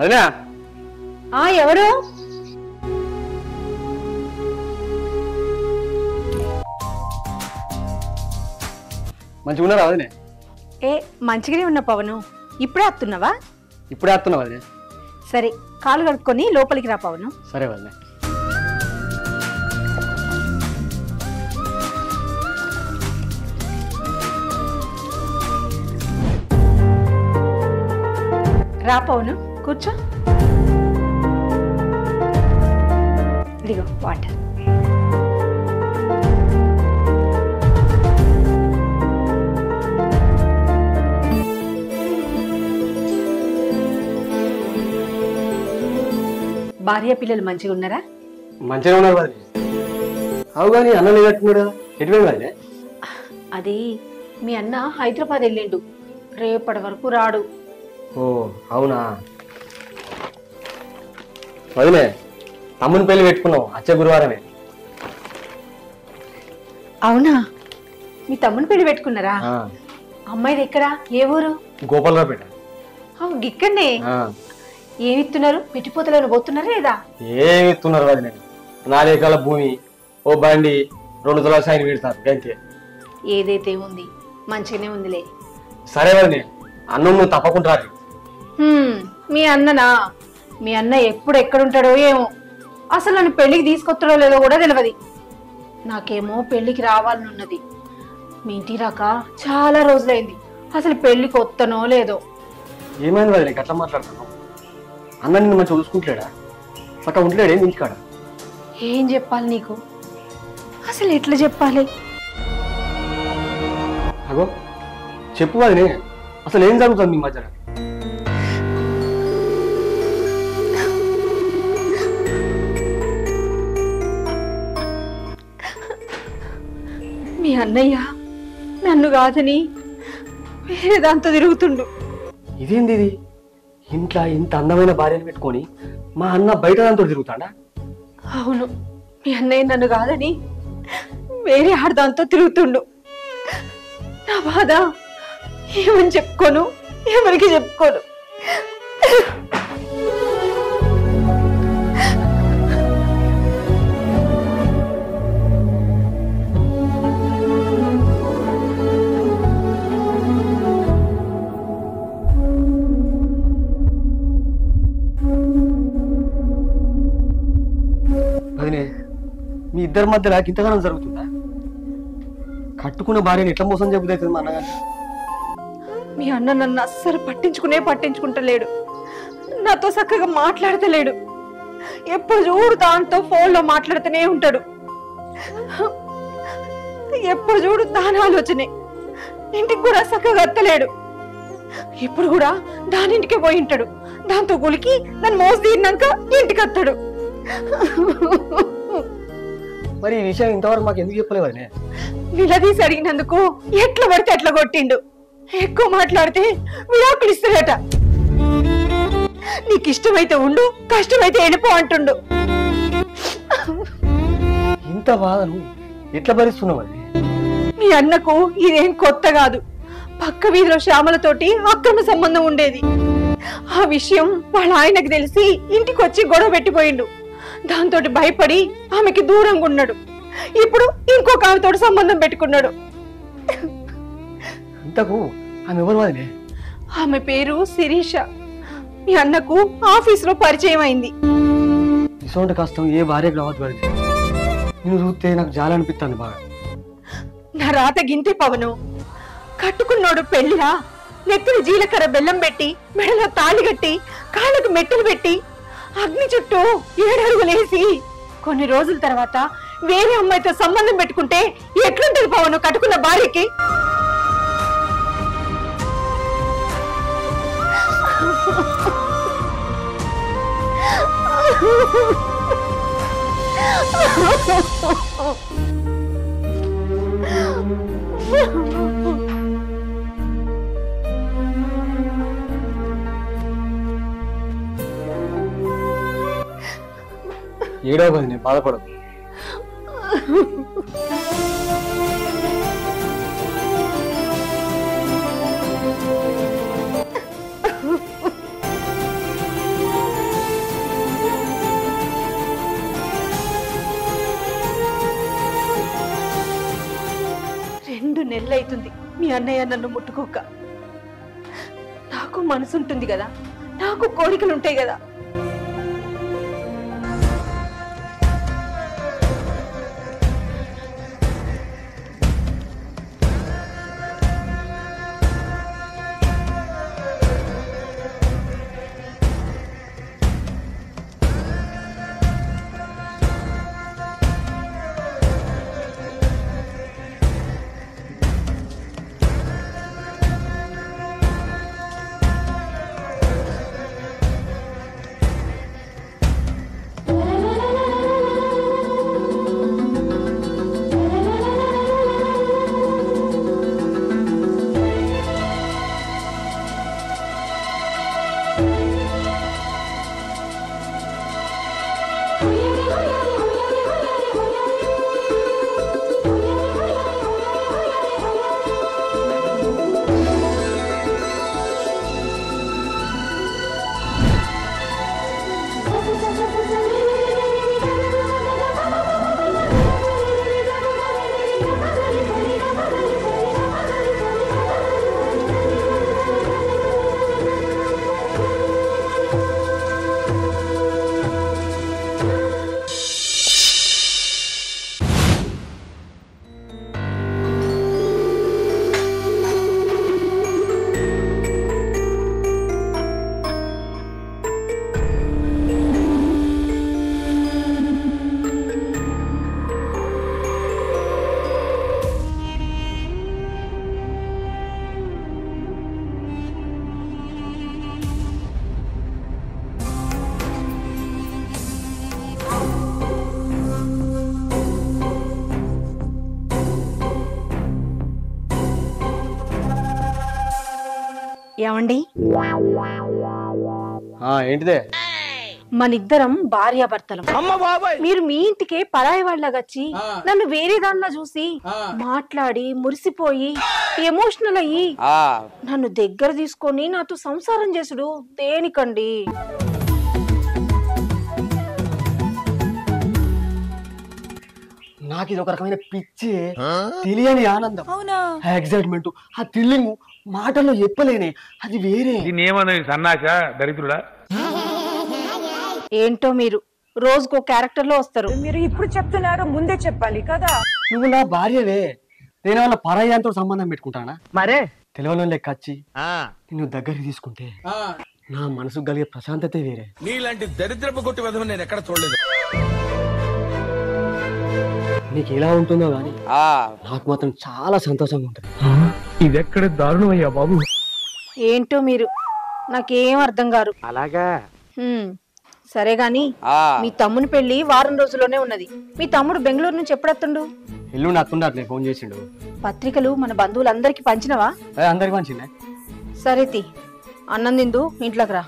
అదినా ఎవరు? మంచిగా ఉన్నారా అదినే? మంచిగానే ఉన్నా పవను. ఇప్పుడే వస్తున్నావా? ఇప్పుడే వస్తున్నావు అదినే. సరే కాలు కడుక్కొని లోపలికి రా పవను. సరే వదినే. రా పవను, కూర్చో. ఇదిగో వాటర్. భార్య పిల్లలు మంచిగా ఉన్నారా? మంచిగా ఉన్నారు వదినే. అవు కానీ అన్నం కట్టుకున్నాడు కదా, ఎటువైంది వదినే? అది మీ అన్న హైదరాబాద్ వెళ్ళిండు, రేపటి వరకు రాడు. ఓ అవునా వదిలే, తమ్ముని పెళ్లి పెట్టుకున్నావు వచ్చే గురువారమే. అవునా, మీ తమ్ముని పెళ్లి పెట్టుకున్నారా? అమ్మాయిది ఎక్కడా, ఏ ఊరు? గోపాలరావుపేట. ఇక్కడనే. ఏమిస్తున్నారు? పెట్టిపోతలను పోతున్నారా లేదా? ఏమి ఇస్తున్నారు వదిలే, 4 ఎకరాల భూమి, ఓ బండి, 2 తులాల సైన్ పెడతారు అంతే. ఏదైతే ఉంది మంచిగానే ఉందిలే. సరే వదిలే, అన్నం నువ్వు తప్పకుండా రాదు. మీ అన్ననా? మీ అన్న ఎప్పుడు ఎక్కడుంటాడో ఏమో, అసలు నన్ను పెళ్లికి తీసుకొస్తాడో లేదో కూడా తెలియదు. నాకేమో పెళ్లికి రావాలని ఉన్నది. మీ ఇంటి రాక చాలా రోజులైంది, అసలు పెళ్లికి వస్తానో లేదో. ఏమైంది వదిలే అట్లా మాట్లాడుతున్నావు? అన్న నిన్ను మంచిగా చూసుకుంటలేడా? పక్క ఉంటలేడే ఇంటికాడ? ఏం చెప్పాలి నీకు, అసలు ఎట్లా చెప్పాలి? అగో చెప్పు వదిలే, అసలు ఏం జరుగుతుంది మీ మధ్యన? మీ అన్నయ్య నన్ను కాదని వేరే దాంతో తిరుగుతుండు. ఇదేంది ఇది? ఇంట్లో ఇంత అందమైన భార్యను పెట్టుకొని మా అన్న బయట దాంతో తిరుగుతాడా? అవును, మీ అన్నయ్య నన్ను కాదని వేరే ఆడదాంతో తిరుగుతుండు. నా బాధ ఏమని చెప్పుకోను, ఎవరికి చెప్పుకోను. అదినే, మీ ఇద్దరి మధ్య ఇంతగానం జరుగుతుందా? కట్టుకున్న భార్యని ఎట్లా మోసం చెబుతుంది మా అన్నగారు? మీ అన్న నన్ను అస్సలు పట్టించుకుంటలేడు, నాతో చక్కగా మాట్లాడతలేడు. ఎప్పుడు చూడు దాంతో ఫోన్లో మాట్లాడుతూనే ఉంటాడు. ఎప్పుడు చూడు దాని ఆలోచనే. ఇంటికి కూడా చక్కగా అత్తలేడు. ఇప్పుడు కూడా దానింటికే పోయి ఉంటాడు. దాంతో గులికి నన్ను మోసి తీరినాక ఇంటికి వస్తాడు. మరి ఈ విషయం ఇంతవరకు మాకు ఎందుకు చెప్పలేవు? నిలదీసి అడిగినందుకు ఎట్లా పడితే అట్లా కొట్టిండు. ఎక్కువ మాట్లాడితే విడాకులు ఇస్తాడట. నీకు ఇష్టమైతే ఉండు, కష్టమైతే వెళ్ళిపో అంటుండు. ఇంత బాధను ఎట్లా భరిస్తున్నావు? మీ అన్నకు ఇదేం కొత్త కాదు. పక్క వీధిలో శ్యామలతోటి అక్రమ సంబంధం ఉండేది. ఆ విషయం వాళ్ళ ఆయనకు తెలిసి ఇంటికి వచ్చి గొడవ పెట్టిపోయిండు. దాంతో భయపడి ఆమెకి దూరంగా ఉన్నాడు. ఇప్పుడు ఇంకొక ఆమెతో సంబంధం పెట్టుకున్నాడు. ఇంతకు ఆమె ఎవరు వదిలే? ఆమె పేరు శిరీష. మీ అన్నకు ఆఫీసులో పరిచయం అయింది. ఇటువంటి కష్టం ఏ భార్యకు రావద్దు వదిలే. నేను చూస్తే నాకు జాలనిపిస్తుంది బాగా. నా రాత గింతే పవను. కట్టుకున్నోడు పెళ్లిరా నెత్తిని జీలకర్ర బెల్లం పెట్టి, మెడలో తాళి కట్టి, కాళ్ళకు మెట్టులు పెట్టి, అగ్ని చుట్టూ 7 అడుగులేసి కొన్ని రోజుల తర్వాత వేరే అమ్మాయితో సంబంధం పెట్టుకుంటే ఎట్లుంటది పవను కట్టుకున్న భార్యకి? ఏడవ వదిలే, బాధపడదు. నెలలైతుంది మీ అన్నయ్య నన్ను ముట్టుకోక. నాకు మనసు ఉంటుంది కదా, నాకు కోరికలు ఉంటాయి కదా. ఏమండి, ఏంటిదే? మనిద్దరం భార్యాభర్తలం. మీరు మీ ఇంటికే పరాయి వాళ్ళగా వచ్చి నన్ను వేరే దానిలో చూసి మాట్లాడి మురిసిపోయి ఎమోషనల్ అయ్యి నన్ను దగ్గర తీసుకొని నాతో సంసారం చేసుడు దేనికండి? నాకు ఇది ఒక రకమైన పిచ్చి, తెలియని ఆనందం, ఎగ్జైట్మెంట్, ఆ థ్రిల్లింగ్ మాటల్లో చెప్పలేనే, అది వేరే. దరిద్రుడా ఏంటో మీరు రోజుకో క్యారెక్టర్ లో వస్తారు. మీరు ఇప్పుడు చెప్తున్నారు, ముందే చెప్పాలి కదా. నువ్వు నా భార్యవే, నేనేమన్నా పరాయంతో సంబంధం పెట్టుకుంటానా? మరే తెలియని లెక్క వచ్చి నిన్ను దగ్గరికి తీసుకుంటే నా మనసుకు కలిగే ప్రశాంతతే వేరే. నీలాంటి దరిద్రపు కొట్టి వదవ నేను ఎక్కడ చూడలేదు. నీకు ఎలా ఉంటుందో గానీ నాకు మాత్రం చాలా సంతోషంగా ఉంటుంది. ఇది ఎక్కడ దారుణం అయ్యా బాబు. ఏంటో మీరు, నాకేం అర్థం కారు. అలాగా సరే గాని మీ తమ్ముని పెళ్లి వారం రోజుల్లోనే ఉన్నది. మీ తమ్ముడు బెంగళూరు నుంచి ఎప్పుడొస్తుండు? ఎల్లుండి అత్తుండట్లే, ఫోన్ చేసిండు. పత్రికలు మన బంధువులందరికి పంచినవా? అందరికి మంచిదే. సరే తి, అన్నం తిందు, ఇంట్లోకి రా.